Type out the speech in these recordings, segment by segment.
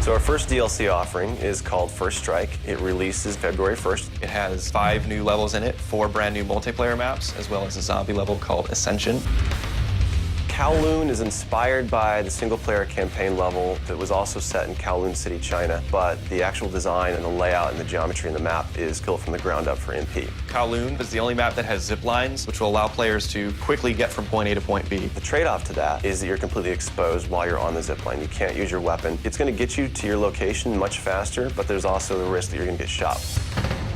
So our first DLC offering is called First Strike. It releases February 1st. It has 5 new levels in it, 4 brand new multiplayer maps, as well as a zombie level called Ascension. Kowloon is inspired by the single-player campaign level that was also set in Kowloon City, China, but the actual design and the layout and the geometry in the map is built from the ground up for MP. Kowloon is the only map that has zip lines, which will allow players to quickly get from point A to point B. The trade-off to that is that you're completely exposed while you're on the zip line. You can't use your weapon. It's going to get you to your location much faster, but there's also the risk that you're going to get shot.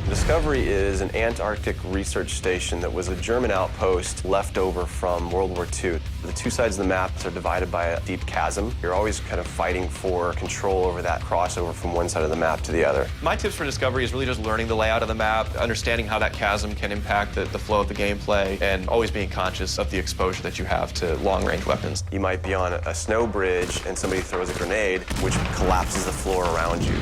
Discovery is an Antarctic research station that was a German outpost left over from World War II. The two sides of the map are divided by a deep chasm. You're always kind of fighting for control over that crossover from one side of the map to the other. My tips for Discovery is really just learning the layout of the map, understanding how that chasm can impact the flow of the gameplay, and always being conscious of the exposure that you have to long-range weapons. You might be on a snow bridge and somebody throws a grenade, which collapses the floor around you.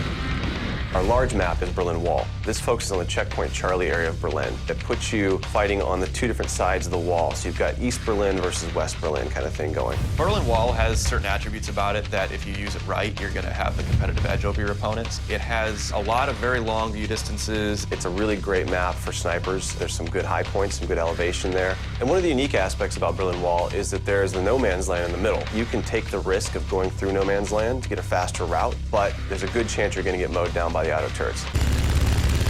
Our large map is Berlin Wall. This focuses on the checkpoint Charlie area of Berlin. It puts you fighting on the two different sides of the wall. So you've got East Berlin versus West Berlin kind of thing going. Berlin Wall has certain attributes about it that if you use it right, you're going to have the competitive edge over your opponents. It has a lot of very long view distances. It's a really great map for snipers. There's some good high points, some good elevation there. And one of the unique aspects about Berlin Wall is that there's the no man's land in the middle. You can take the risk of going through no man's land to get a faster route, but there's a good chance you're going to get mowed down by the auto turrets.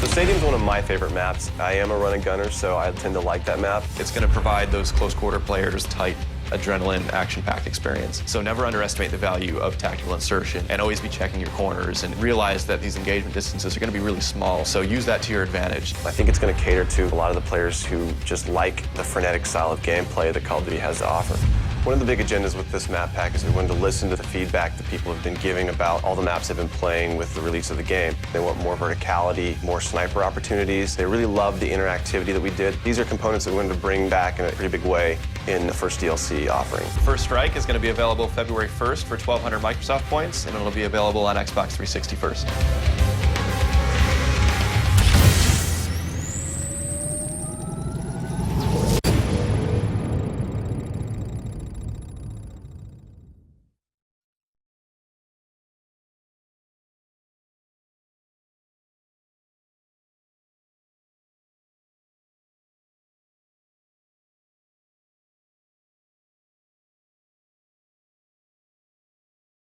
So Stadium's one of my favorite maps. I am a run-and-gunner, so I tend to like that map. It's going to provide those close-quarter players tight adrenaline, action-packed experience. So never underestimate the value of tactical insertion, and always be checking your corners and realize that these engagement distances are going to be really small, so use that to your advantage. I think it's going to cater to a lot of the players who just like the frenetic style of gameplay that Call of Duty has to offer. One of the big agendas with this map pack is we wanted to listen to the feedback that people have been giving about all the maps they've been playing with the release of the game. They want more verticality, more sniper opportunities. They really love the interactivity that we did. These are components that we wanted to bring back in a pretty big way in the first DLC offering. First Strike is going to be available February 1st for 1,200 Microsoft points, and it'll be available on Xbox 360 first.